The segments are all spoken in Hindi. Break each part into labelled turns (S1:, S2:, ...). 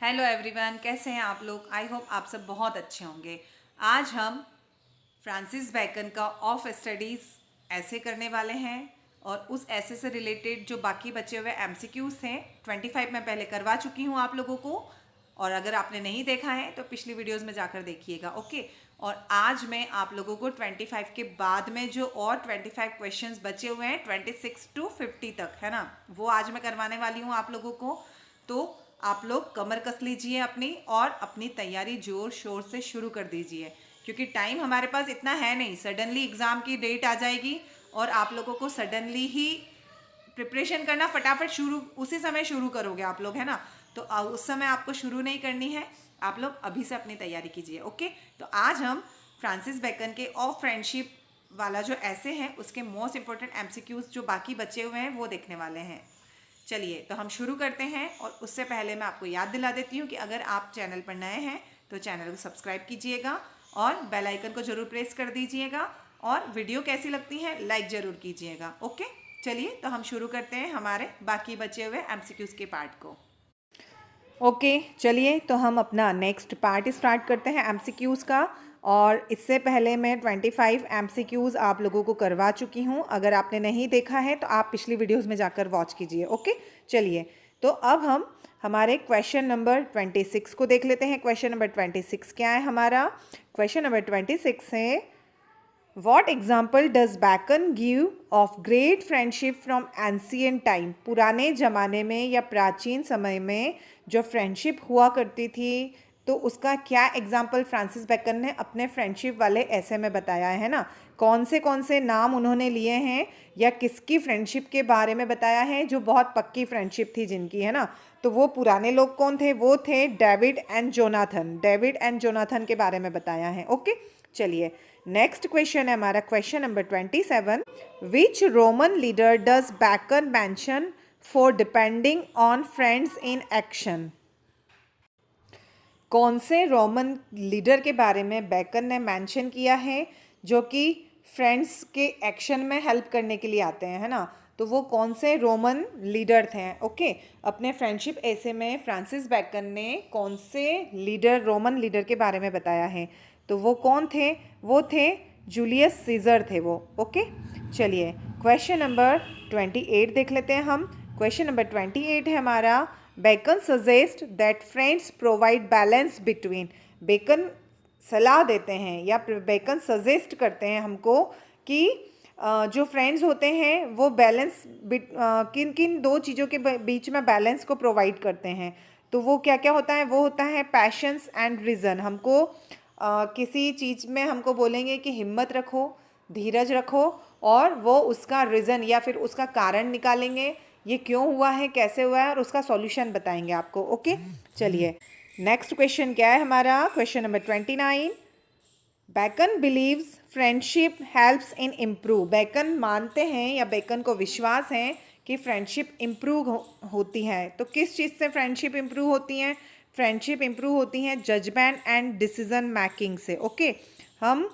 S1: हेलो एवरीवन, कैसे हैं आप लोग। आई होप आप सब बहुत अच्छे होंगे। आज हम फ्रांसिस बैकन का ऑफ स्टडीज़ ऐसे करने वाले हैं और उस ऐसे से रिलेटेड जो बाकी बचे हुए एमसीक्यूज हैं 25 मैं पहले करवा चुकी हूँ आप लोगों को। और अगर आपने नहीं देखा है तो पिछली वीडियोस में जाकर देखिएगा, ओके। और आज मैं आप लोगों को 25 के बाद में जो और 25 क्वेश्चंस बचे हुए हैं 26 to 50 तक, है ना, वो आज मैं करवाने वाली हूँ आप लोगों को। तो आप लोग कमर कस लीजिए अपनी और अपनी तैयारी जोर शोर से शुरू कर दीजिए, क्योंकि टाइम हमारे पास इतना है नहीं। सडनली एग्ज़ाम की डेट आ जाएगी और आप लोगों को सडनली ही प्रिपरेशन करना फटाफट शुरू उसी समय शुरू करोगे आप लोग, है ना। तो उस समय आपको शुरू नहीं करनी है, आप लोग अभी से अपनी तैयारी कीजिए, ओके। तो आज हम फ्रांसिस बैकन के ऑफ फ्रेंडशिप वाला जो ऐसे हैं उसके मोस्ट इंपॉर्टेंट एमसीक्यूज जो बाकी बचे हुए हैं वो देखने वाले हैं। चलिए तो हम शुरू करते हैं। और उससे पहले मैं आपको याद दिला देती हूँ कि अगर आप चैनल पर नए हैं तो चैनल को सब्सक्राइब कीजिएगा और बेल आइकन को जरूर प्रेस कर दीजिएगा, और वीडियो कैसी लगती है लाइक ज़रूर कीजिएगा, ओके। चलिए तो हम शुरू करते हैं हमारे बाकी बचे हुए एमसीक्यूज़ के पार्ट को। ओके चलिए तो हम अपना नेक्स्ट पार्ट स्टार्ट करते हैं एमसीक्यूज़ का। और इससे पहले मैं 25 एमसीक्यूज़ आप लोगों को करवा चुकी हूँ। अगर आपने नहीं देखा है तो आप पिछली वीडियोस में जाकर वॉच कीजिए, ओके। चलिए तो अब हम हमारे क्वेश्चन नंबर 26 को देख लेते हैं। क्वेश्चन नंबर 26 क्या है हमारा? क्वेश्चन नंबर 26 है, What example does Bacon give of great friendship from ancient time? पुराने ज़माने में या प्राचीन समय में जो फ्रेंडशिप हुआ करती थी तो उसका क्या एग्जाम्पल फ्रांसिस बैकन ने अपने फ्रेंडशिप वाले ऐसे में बताया है ना। कौन से नाम उन्होंने लिए हैं या किसकी फ्रेंडशिप के बारे में बताया है जो बहुत पक्की फ्रेंडशिप थी जिनकी, है ना। तो वो पुराने लोग कौन थे? वो थे David and Jonathan. David and Jonathan के बारे में बताया है, ओके। चलिए नेक्स्ट क्वेश्चन है हमारा question number 27। Which Roman leader does bacon mention for depending on friends in action? कौन से रोमन लीडर के बारे में बैकन ने मेंशन किया है जो कि फ्रेंड्स के एक्शन में हेल्प करने के लिए आते हैं, है ना। तो वो कौन से रोमन लीडर थे, ओके। अपने फ्रेंडशिप ऐसे में फ्रांसिस बैकन ने कौन से लीडर, रोमन लीडर के बारे में बताया है? तो वो कौन थे? वो थे जूलियस सीजर थे वो, ओके। चलिए क्वेश्चन नंबर 28 देख लेते हैं हम। क्वेश्चन नंबर 28 है हमारा, Bacon suggest that friends provide balance between. Bacon सलाह देते हैं या बेकन सजेस्ट करते हैं हमको कि जो फ्रेंड्स होते हैं वो बैलेंस किन किन दो चीज़ों के बीच में बैलेंस को प्रोवाइड करते हैं। तो वो क्या क्या होता है? वो होता है पैशंस एंड रीज़न। हमको किसी चीज़ में हमको बोलेंगे कि हिम्मत रखो, धीरज रखो, और वो उसका रीज़न या फिर उसका कारण निकालेंगे, ये क्यों हुआ है, कैसे हुआ है, और उसका सॉल्यूशन बताएंगे आपको, ओके। चलिए नेक्स्ट क्वेश्चन क्या है हमारा? Question number 29। Bacon believes friendship helps in improve. Bacon मानते हैं या बैकन को विश्वास है कि फ्रेंडशिप इम्प्रूव होती है। तो किस चीज़ से फ्रेंडशिप इम्प्रूव होती हैं? फ्रेंडशिप इम्प्रूव होती हैं जजमेंट एंड डिसीजन मेकिंग से, ओके। हम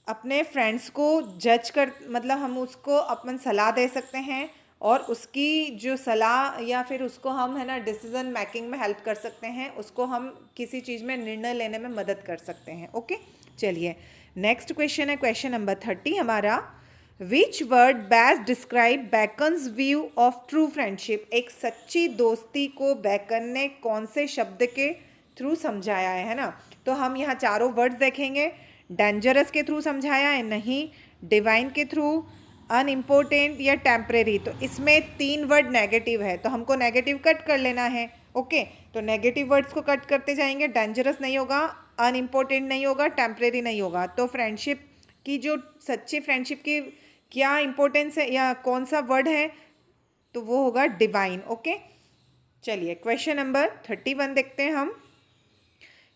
S1: अपने फ्रेंड्स को जज कर, मतलब हम उसको अपन सलाह दे सकते हैं और उसकी जो सलाह या फिर उसको हम, है ना, डिसीजन मेकिंग में हेल्प कर सकते हैं, उसको हम किसी चीज़ में निर्णय लेने में मदद कर सकते हैं, ओके। चलिए नेक्स्ट क्वेश्चन है क्वेश्चन नंबर 30 हमारा, which word best describe Bacon's view of true friendship? एक सच्ची दोस्ती को बैकन ने कौन से शब्द के थ्रू समझाया है ना। तो हम यहाँ चारों वर्ड्स देखेंगे। डेंजरस के थ्रू समझाया है? नहीं। डिवाइन के थ्रू, अनइम्पोर्टेंट या टेम्परेरी? तो इसमें 3 वर्ड नेगेटिव है तो हमको नेगेटिव कट कर लेना है, ओके। तो नेगेटिव वर्ड्स को कट करते जाएंगे। डेंजरस नहीं होगा, अनइम्पोर्टेंट नहीं होगा, टेम्परेरी नहीं होगा। तो फ्रेंडशिप की, जो सच्ची फ्रेंडशिप की क्या इंपॉर्टेंस है या कौन सा वर्ड है, तो वो होगा डिवाइन, ओके। चलिए क्वेश्चन नंबर 31 देखते हैं हम।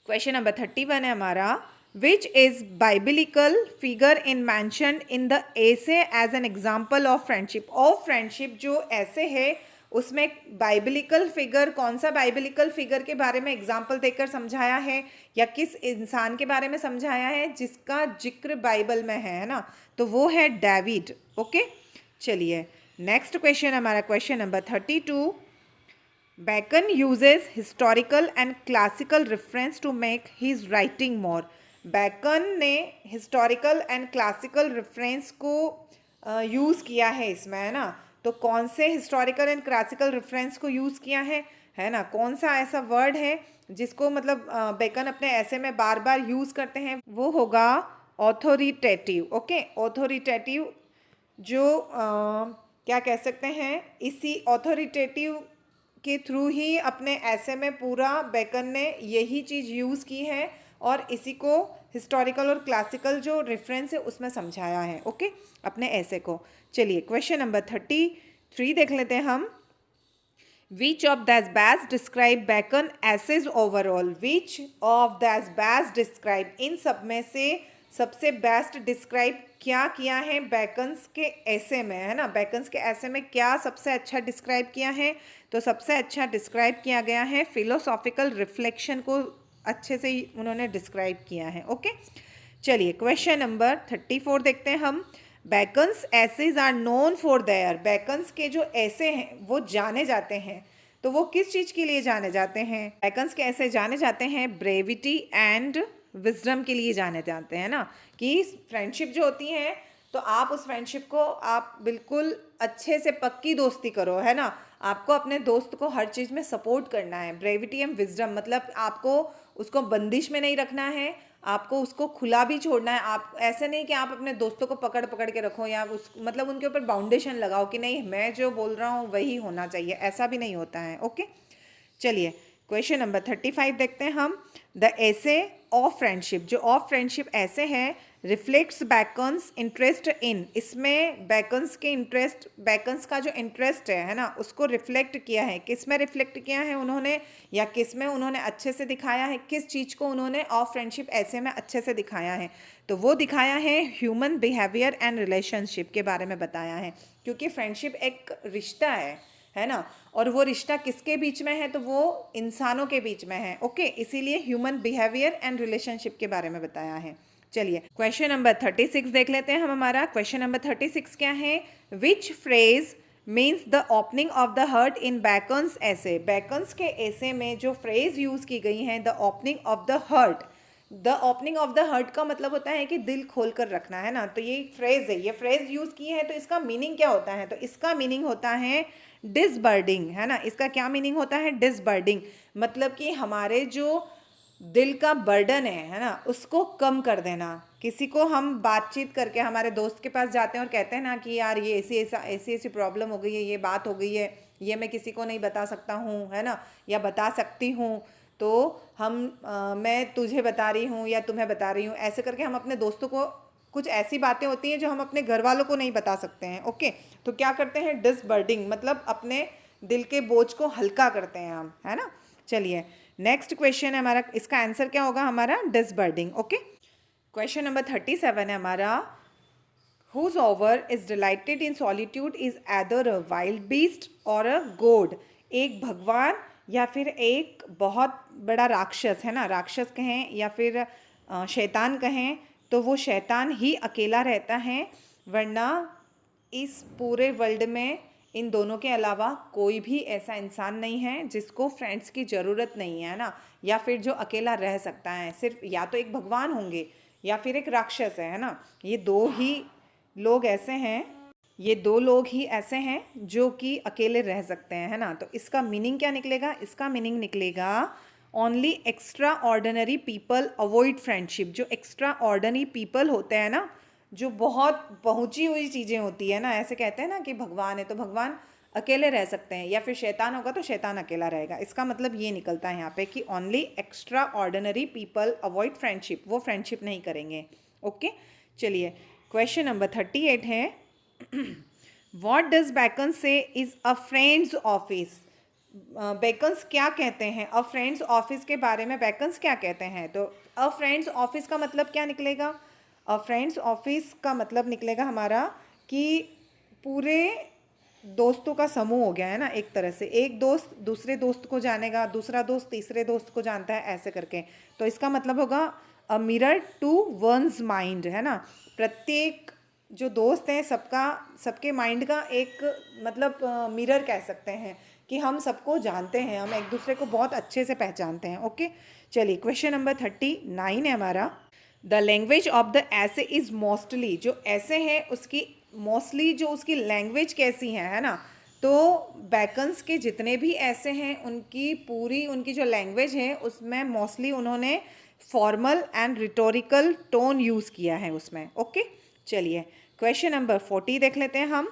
S1: क्वेश्चन नंबर 31 है हमारा, which is biblical figure in mention in the essay as an example of friendship? Of friendship जो ऐसे है उसमें बाइबिलिकल फिगर, कौन सा बाइबिलिकल फिगर के बारे में एग्जाम्पल देकर समझाया है या किस इंसान के बारे में समझाया है जिसका जिक्र बाइबल में है ना। तो वो है डेविड, ओके। चलिए नेक्स्ट क्वेश्चन हमारा question number 32। Bacon uses historical and classical reference to make his writing more. Bacon ने हिस्टोरिकल एंड क्लासिकल रेफरेंस को यूज़ किया है इसमें, है ना। तो कौन से हिस्टोरिकल एंड क्लासिकल रेफरेंस को यूज़ किया है ना। कौन सा ऐसा वर्ड है जिसको मतलब बेकन अपने ऐसे में बार बार यूज़ करते हैं, वो होगा ऑथोरिटेटिव। ओके, ऑथोरिटेटिव जो क्या कह सकते हैं, इसी ऑथोरिटेटिव के थ्रू ही अपने ऐसे में पूरा बेकन ने यही चीज़ यूज़ की है और इसी को हिस्टोरिकल और क्लासिकल जो रेफरेंस है उसमें समझाया है। ओके, अपने ऐसे को। चलिए क्वेश्चन नंबर 33 देख लेते हैं हम। Which of these best describe Bacon essays overall. Which of these best describe, इन सब में से सबसे बेस्ट डिस्क्राइब क्या किया है बेकन्स के ऐसे में, है ना। बेकन्स के ऐसे में क्या सबसे अच्छा डिस्क्राइब किया है, तो सबसे अच्छा डिस्क्राइब किया गया है फिलोसॉफिकल रिफ्लेक्शन को अच्छे से ही उन्होंने डिस्क्राइब किया है। ओके, चलिए क्वेश्चन नंबर 34 देखते हैं हम। Bacon's essays are known for their. Bacon's के जो ऐसे हैं वो जाने जाते हैं, तो वो किस चीज़ के लिए जाने जाते हैं। बेकन्स के ऐसे जाने जाते हैं ब्रेविटी एंड विजडम के लिए जाने जाते हैं ना, कि फ्रेंडशिप जो होती है तो आप उस फ्रेंडशिप को आप बिल्कुल अच्छे से पक्की दोस्ती करो, है ना। आपको अपने दोस्त को हर चीज़ में सपोर्ट करना है। ब्रेविटी एंड विजडम मतलब आपको उसको बंदिश में नहीं रखना है, आपको उसको खुला भी छोड़ना है। आप ऐसे नहीं कि आप अपने दोस्तों को पकड़ पकड़ के रखो या उस मतलब उनके ऊपर बाउंडेशन लगाओ कि नहीं मैं जो बोल रहा हूँ वही होना चाहिए, ऐसा भी नहीं होता है। ओके, चलिए क्वेश्चन नंबर 35 देखते हैं हम। द एसे ऑफ फ्रेंडशिप, जो ऑफ फ्रेंडशिप ऐसे है रिफ्लेक्ट्स बैकन्स इंटरेस्ट इन। इसमें बैकन्स के इंटरेस्ट, बैकन्स का जो इंटरेस्ट है ना, उसको रिफ्लेक्ट किया है। किस में रिफ्लेक्ट किया है उन्होंने, या किस में उन्होंने अच्छे से दिखाया है, किस चीज़ को उन्होंने ऑफ फ्रेंडशिप ऐसे में अच्छे से दिखाया है, तो वो दिखाया है ह्यूमन बिहेवियर एंड रिलेशनशिप के बारे में बताया है। क्योंकि फ्रेंडशिप एक रिश्ता है ना, और वो रिश्ता किसके बीच में है, तो वो इंसानों के बीच में है। ओके, इसीलिए ह्यूमन बिहेवियर एंड रिलेशनशिप के बारे में बताया है। चलिए क्वेश्चन नंबर 36 देख लेते हैं हम। हमारा क्वेश्चन नंबर 36 क्या है। Which phrase means the opening of the heart in Bacon's essay. Bacon's के ऐसे में जो फ्रेज यूज की गई है the opening of the heart, the opening of the heart का मतलब होता है कि दिल खोल कर रखना, है ना। तो ये फ्रेज है, ये फ्रेज यूज की है, तो इसका मीनिंग क्या होता है, तो इसका मीनिंग होता है डिसबर्डिंग, है ना। इसका क्या मीनिंग होता है, डिसबर्डिंग। मतलब कि हमारे जो दिल का बर्डन है ना, उसको कम कर देना। किसी को हम बातचीत करके हमारे दोस्त के पास जाते हैं और कहते हैं ना कि यार ये ऐसी प्रॉब्लम हो गई है, ये बात हो गई है, ये मैं किसी को नहीं बता सकता हूँ, है ना, या बता सकती हूँ, तो मैं तुझे बता रही हूँ या तुम्हें बता रही हूँ, ऐसे करके हम अपने दोस्तों को कुछ ऐसी बातें होती हैं जो हम अपने घर वालों को नहीं बता सकते हैं। ओके, तो क्या करते हैं, डिसबर्डिंग, मतलब अपने दिल के बोझ को हल्का करते हैं हम, है ना। चलिए नेक्स्ट क्वेश्चन है हमारा, इसका आंसर क्या होगा हमारा, डिसबर्डिंग। ओके, क्वेश्चन नंबर 37 है हमारा। Whose over is delighted in solitude is either a wild beast or a god। एक भगवान या फिर एक बहुत बड़ा राक्षस, है ना, राक्षस कहें या फिर शैतान कहें, तो वो शैतान ही अकेला रहता है, वरना इस पूरे वर्ल्ड में इन दोनों के अलावा कोई भी ऐसा इंसान नहीं है जिसको फ्रेंड्स की ज़रूरत नहीं है ना, या फिर जो अकेला रह सकता है। सिर्फ या तो एक भगवान होंगे या फिर एक राक्षस है ना। ये दो ही लोग ऐसे हैं, ये दो लोग ही ऐसे हैं जो कि अकेले रह सकते हैं, है ना। तो इसका मीनिंग क्या निकलेगा, इसका मीनिंग निकलेगा only extra ordinary people avoid friendship. जो एक्स्ट्रा ऑर्डिनरी पीपल होते हैं ना, जो बहुत पहुंची हुई चीज़ें होती है ना, ऐसे कहते हैं ना कि भगवान है तो भगवान अकेले रह सकते हैं, या फिर शैतान होगा तो शैतान अकेला रहेगा। इसका मतलब ये निकलता है यहाँ पे कि only extra ordinary people avoid friendship, वो फ्रेंडशिप नहीं करेंगे। ओके, चलिए क्वेश्चन नंबर 38 है। वॉट डज बैकन से is a friends office. Beckons क्या कहते हैं अ फ्रेंड्स ऑफिस के बारे में, बेकन्स क्या कहते हैं, तो अ फ्रेंड्स ऑफिस का मतलब क्या निकलेगा, अ फ्रेंड्स ऑफिस का मतलब निकलेगा हमारा कि पूरे दोस्तों का समूह हो गया, है ना। एक तरह से एक दोस्त दूसरे दोस्त को जानेगा, दूसरा दोस्त तीसरे दोस्त को जानता है, ऐसे करके। तो इसका मतलब होगा a mirror to one's mind, है ना। प्रत्येक जो दोस्त हैं सबका, सबके माइंड का एक मतलब मिरर कह सकते हैं, कि हम सबको जानते हैं, हम एक दूसरे को बहुत अच्छे से पहचानते हैं। ओके, चलिए क्वेश्चन नंबर 39 है हमारा। द लैंग्वेज ऑफ द ऐसे इज़ मोस्टली, जो ऐसे है उसकी मोस्टली जो उसकी लैंग्वेज कैसी है ना, तो बैकन्स के जितने भी ऐसे हैं उनकी पूरी उनकी जो लैंग्वेज है उसमें मोस्टली उन्होंने formal and rhetorical tone use किया है उसमें। ओके, चलिए क्वेश्चन नंबर 40 देख लेते हैं हम।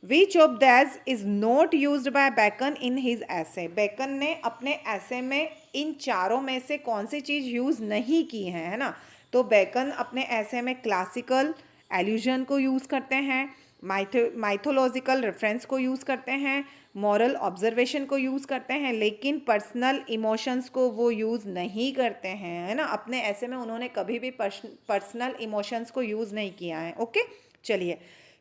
S1: Which of these is not used by Bacon in his essay, Bacon ने अपने ऐसे में इन चारों में से कौन सी चीज़ यूज़ नहीं की है ना। तो बैकन अपने ऐसे में क्लासिकल एल्यूजन को यूज़ करते हैं, माइथोलॉजिकल रेफरेंस को यूज़ करते हैं, मॉरल ऑब्जर्वेशन को यूज़ करते हैं, लेकिन पर्सनल इमोशंस को वो यूज़ नहीं करते हैं, है ना। अपने ऐसे में उन्होंने कभी भी पर्सनल इमोशंस को यूज़ नहीं किया है। ओके, चलिए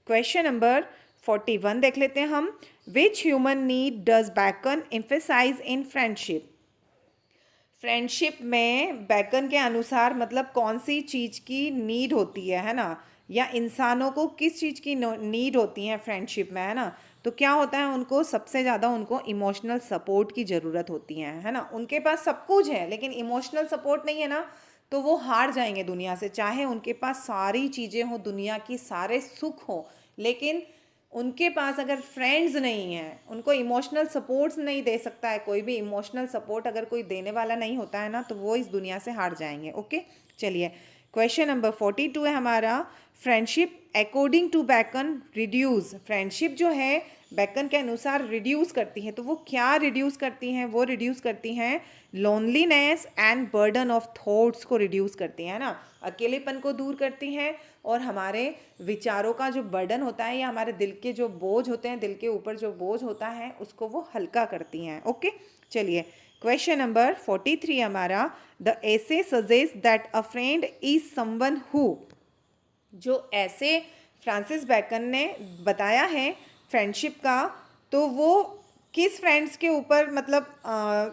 S1: क्वेश्चन नंबर 41 देख लेते हैं हम। Which human need does Bacon emphasize in friendship, friendship में बैकन के अनुसार मतलब कौन सी चीज़ की नीड होती है ना, या इंसानों को किस चीज़ की नीड होती है फ्रेंडशिप में, है ना। तो क्या होता है, उनको सबसे ज़्यादा उनको इमोशनल सपोर्ट की ज़रूरत होती है ना। उनके पास सब कुछ है लेकिन इमोशनल सपोर्ट नहीं है ना, तो वो हार जाएंगे दुनिया से। चाहे उनके पास सारी चीज़ें हों, दुनिया की सारे सुख हों, लेकिन उनके पास अगर फ्रेंड्स नहीं हैं, उनको इमोशनल सपोर्ट्स नहीं दे सकता है, कोई भी इमोशनल सपोर्ट अगर कोई देने वाला नहीं होता है ना, तो वो इस दुनिया से हार जाएंगे। ओके, चलिए क्वेश्चन नंबर 42 है हमारा। Friendship according to Bacon reduce, friendship जो है बैकन के अनुसार रिड्यूस करती है, तो वो क्या रिड्यूस करती हैं, वो रिड्यूस करती हैं loneliness and burden of thoughts को रिड्यूस करती हैं ना, अकेलेपन को दूर करती हैं, और हमारे विचारों का जो बर्डन होता है या हमारे दिल के जो बोझ होते हैं, दिल के ऊपर जो बोझ होता है उसको वो हल्का करती हैं। ओके, चलिए क्वेश्चन नंबर 43 हमारा। The essay suggest that a friend is someone who, जो ऐसे फ्रांसिस बैकन ने बताया है फ्रेंडशिप का, तो वो किस फ्रेंड्स के ऊपर मतलब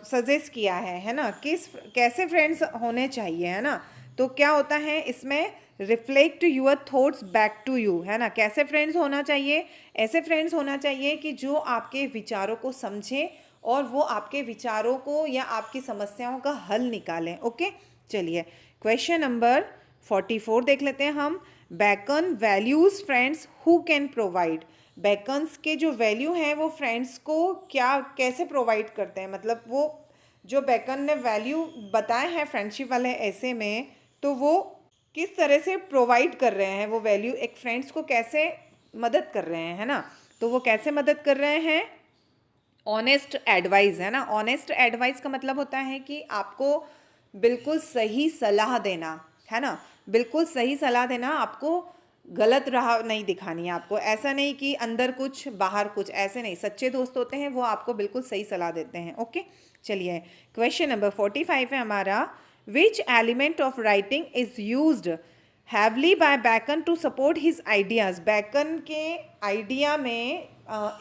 S1: सजेस्ट किया है ना, किस कैसे फ्रेंड्स होने चाहिए, है ना। तो क्या होता है इसमें, reflect your thoughts back to you, है ना। कैसे फ्रेंड्स होना चाहिए, ऐसे फ्रेंड्स होना चाहिए कि जो आपके विचारों को समझें और वो आपके विचारों को या आपकी समस्याओं का हल निकालें। ओके, चलिए क्वेश्चन नंबर 44 देख लेते हैं हम। Bacon values friends who can provide, Bacon's के जो वैल्यू हैं वो फ्रेंड्स को क्या कैसे प्रोवाइड करते हैं, मतलब वो जो बैकन ने वैल्यू बताए हैं फ्रेंडशिप वाले ऐसे में, तो वो किस तरह से प्रोवाइड कर रहे हैं, वो वैल्यू एक फ्रेंड्स को कैसे मदद कर रहे हैं, है ना। तो वो कैसे मदद कर रहे हैं, ऑनेस्ट एडवाइस, है ना। ऑनेस्ट एडवाइस का मतलब होता है कि आपको बिल्कुल सही सलाह देना, है ना, बिल्कुल सही सलाह देना, आपको गलत राह नहीं दिखानी है, आपको ऐसा नहीं कि अंदर कुछ बाहर कुछ, ऐसे नहीं। सच्चे दोस्त होते हैं वो आपको बिल्कुल सही सलाह देते हैं। ओके, चलिए क्वेश्चन नंबर 45 है हमारा। Which element of writing is used heavily by Bacon to support his ideas, Bacon के आइडिया में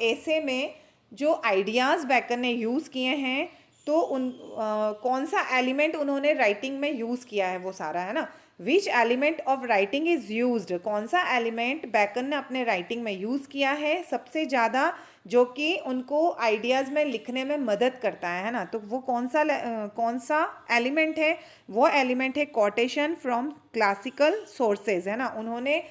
S1: ऐसे में जो आइडियाज़ बैकन ने यूज़ किए हैं, तो उन कौन सा एलिमेंट उन्होंने राइटिंग में यूज़ किया है वो सारा, है ना। विच element of writing is used, कौन सा एलिमेंट बैकन ने अपने राइटिंग में यूज़ किया है सबसे ज़्यादा, जो कि उनको आइडियाज़ में लिखने में मदद करता है ना। तो वो कौन सा एलिमेंट है, वो एलिमेंट है कोटेशन फ्रॉम क्लासिकल सोर्सेज, है ना। उन्होंने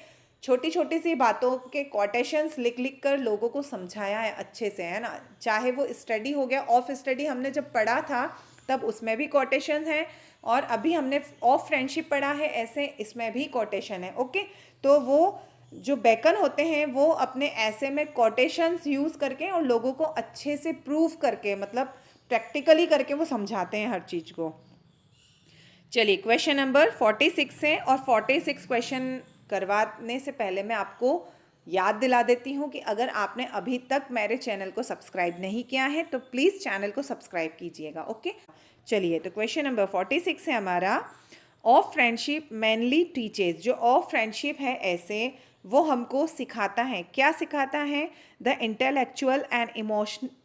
S1: छोटी छोटी सी बातों के कोटेशंस लिख लिख कर लोगों को समझाया है अच्छे से, है ना। चाहे वो स्टडी हो गया, ऑफ स्टडी हमने जब पढ़ा था तब उसमें भी कोटेशंस हैं, और अभी हमने ऑफ फ्रेंडशिप पढ़ा है ऐसे, इसमें भी कोटेशन है। ओके, तो वो जो बैकन होते हैं वो अपने ऐसे में कोटेशंस यूज़ करके और लोगों को अच्छे से प्रूव करके, मतलब प्रैक्टिकली करके वो समझाते हैं हर चीज़ को। चलिए क्वेश्चन नंबर 46 है, और 46 क्वेश्चन करवाने से पहले मैं आपको याद दिला देती हूँ कि अगर आपने अभी तक मेरे चैनल को सब्सक्राइब नहीं किया है तो प्लीज़ चैनल को सब्सक्राइब कीजिएगा। ओके, चलिए तो क्वेश्चन नंबर 46 है हमारा। ऑफ फ्रेंडशिप मेनली टीचेज, जो ऑफ फ्रेंडशिप है ऐसे वो हमको सिखाता है, क्या सिखाता है, the intellectual and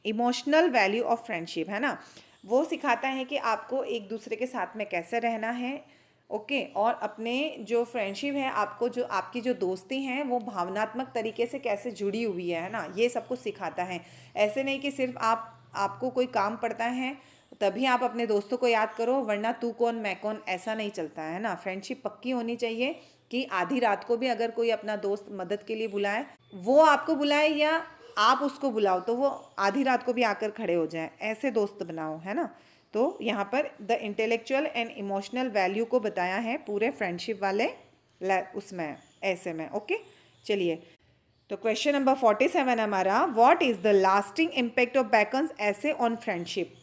S1: emotional value of friendship, है ना। वो सिखाता है कि आपको एक दूसरे के साथ में कैसे रहना है। ओके, और अपने जो फ्रेंडशिप है, आपको जो आपकी जो दोस्ती हैं वो भावनात्मक तरीके से कैसे जुड़ी हुई है ना, ये सब कुछ सिखाता है। ऐसे नहीं कि सिर्फ आप आपको कोई काम पड़ता है तभी आप अपने दोस्तों को याद करो, वरना तू कौन मैं कौन ऐसा नहीं चलता है ना। फ्रेंडशिप पक्की होनी चाहिए कि आधी रात को भी अगर कोई अपना दोस्त मदद के लिए बुलाए, वो आपको बुलाए या आप उसको बुलाओ, तो वो आधी रात को भी आकर खड़े हो जाए, ऐसे दोस्त बनाओ, है ना। तो यहाँ पर the intellectual and emotional value को बताया है पूरे फ्रेंडशिप वाले उसमें ऐसे में। ओके, चलिए तो क्वेश्चन नंबर 47 हमारा, what is the lasting impact of Bacon's essay on friendship.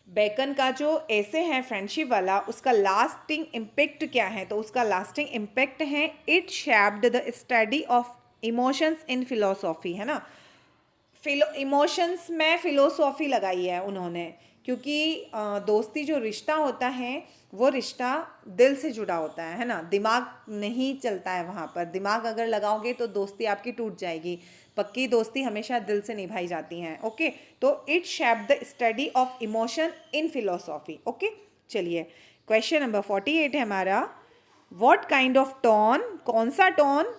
S1: Bacon का जो ऐसे है फ्रेंडशिप वाला, उसका लास्टिंग इम्पैक्ट क्या है, तो उसका लास्टिंग इम्पैक्ट है it shaped the study of emotions in philosophy, है ना। इमोशंस में फिलोसॉफी लगाई है उन्होंने, क्योंकि दोस्ती जो रिश्ता होता है वो रिश्ता दिल से जुड़ा होता है ना। दिमाग नहीं चलता है वहाँ पर, दिमाग अगर लगाओगे तो दोस्ती आपकी टूट जाएगी। पक्की दोस्ती हमेशा दिल से निभाई जाती हैं। ओके, तो it shape the study of emotion in philosophy. Okay, चलिए क्वेश्चन नंबर 48 है हमारा, व्हाट काइंड ऑफ टोन, कौन सा tone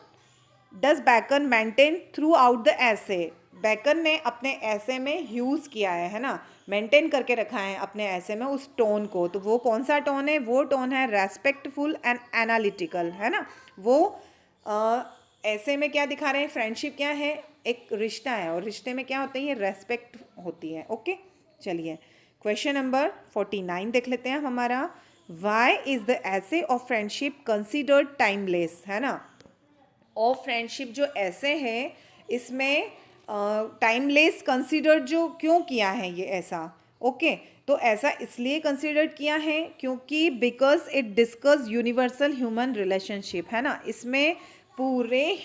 S1: does bacon maintain through out the ऐसे। बैकन ने अपने ऐसे में यूज़ किया है ना, मेंटेन करके रखा है अपने ऐसे में उस टोन को। तो वो कौन सा टोन है, वो टोन है रेस्पेक्टफुल एंड एनालिटिकल, है ना। वो ऐसे में क्या दिखा रहे हैं, फ्रेंडशिप क्या है, एक रिश्ता है, और रिश्ते में क्या होता है, ये रेस्पेक्ट होती है। ओके, चलिए क्वेश्चन नंबर 49 देख लेते हैं हमारा, वाई इज़ द ऐसे ऑफ फ्रेंडशिप कंसिडर्ड टाइमलेस, है ना। ऑफ फ्रेंडशिप जो ऐसे है इसमें टाइमलेस कंसिडर्ड जो क्यों किया है ये ऐसा। ओके, तो ऐसा इसलिए कंसिडर्ड किया है क्योंकि because it discuss universal human relationship, है ना। इसमें पूरे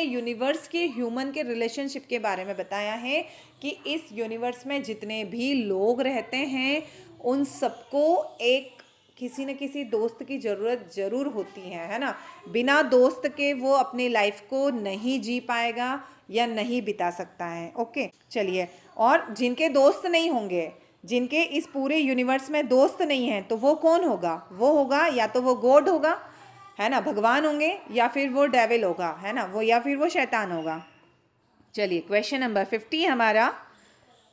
S1: यूनिवर्स के ह्यूमन के रिलेशनशिप के बारे में बताया है कि इस यूनिवर्स में जितने भी लोग रहते हैं उन सबको एक किसी न किसी दोस्त की ज़रूरत ज़रूर होती है ना। बिना दोस्त के वो अपनी लाइफ को नहीं जी पाएगा या नहीं बिता सकता है। ओके, चलिए, और जिनके दोस्त नहीं होंगे, जिनके इस पूरे यूनिवर्स में दोस्त नहीं हैं, तो वो कौन होगा, वो होगा या तो वो गॉड होगा, है ना, भगवान होंगे, या फिर वो डेविल होगा, है ना, वो या फिर वो शैतान होगा। चलिए क्वेश्चन नंबर 50 हमारा,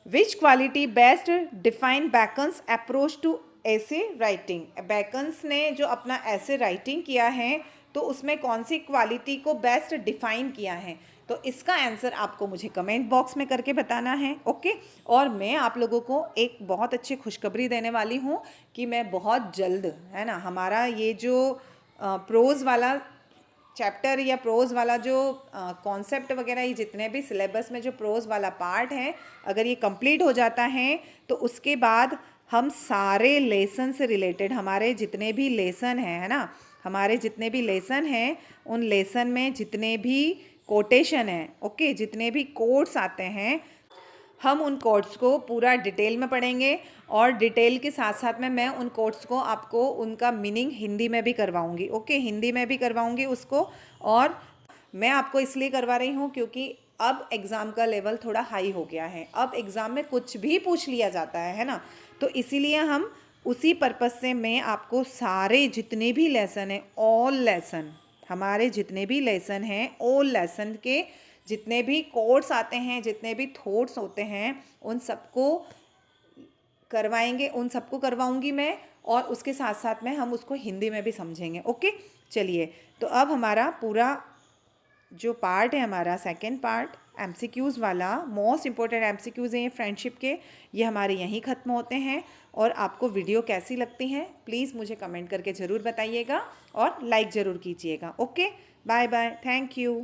S1: which quality best define Bacon's approach to essay writing. Bacon's ने जो अपना ऐसे राइटिंग किया है तो उसमें कौन सी क्वालिटी को बेस्ट डिफाइन किया है, तो इसका आंसर आपको मुझे कमेंट बॉक्स में करके बताना है। ओके, और मैं आप लोगों को एक बहुत अच्छी खुशखबरी देने वाली हूँ कि मैं बहुत जल्द, है ना, हमारा ये जो प्रोज़ वाला चैप्टर या प्रोज़ वाला जो कॉन्सेप्ट वगैरह, ये जितने भी सिलेबस में जो प्रोज़ वाला पार्ट है, अगर ये कंप्लीट हो जाता है तो उसके बाद हम सारे लेसन से रिलेटेड हमारे जितने भी लेसन हैं, है ना, हमारे जितने भी लेसन हैं उन लेसन में जितने भी कोटेशन हैं, ओके, जितने भी कोट्स आते हैं, हम उन कोट्स को पूरा डिटेल में पढ़ेंगे। और डिटेल के साथ साथ में मैं उन कोट्स को आपको उनका मीनिंग हिंदी में भी करवाऊंगी। ओके, हिंदी में भी करवाऊंगी उसको। और मैं आपको इसलिए करवा रही हूँ क्योंकि अब एग्ज़ाम का लेवल थोड़ा हाई हो गया है, अब एग्ज़ाम में कुछ भी पूछ लिया जाता है ना। तो इसीलिए हम उसी पर्पज़ से मैं आपको सारे जितने भी लेसन हैं, ऑल लेसन, हमारे जितने भी लेसन हैं, ऑल लेसन के जितने भी कोट्स आते हैं, जितने भी थॉट्स होते हैं, उन सबको करवाएंगे, उन सबको करवाऊंगी मैं। और उसके साथ साथ में हम उसको हिंदी में भी समझेंगे। ओके, चलिए, तो अब हमारा पूरा जो पार्ट है, हमारा सेकंड पार्ट एमसीक्यूज़ वाला, मोस्ट इंपॉर्टेंट एमसीक्यूज़ हैं ये फ्रेंडशिप के, ये हमारे यहीं ख़त्म होते हैं। और आपको वीडियो कैसी लगती है प्लीज़ मुझे कमेंट करके ज़रूर बताइएगा और लाइक ज़रूर कीजिएगा। Okay, bye bye, thank you.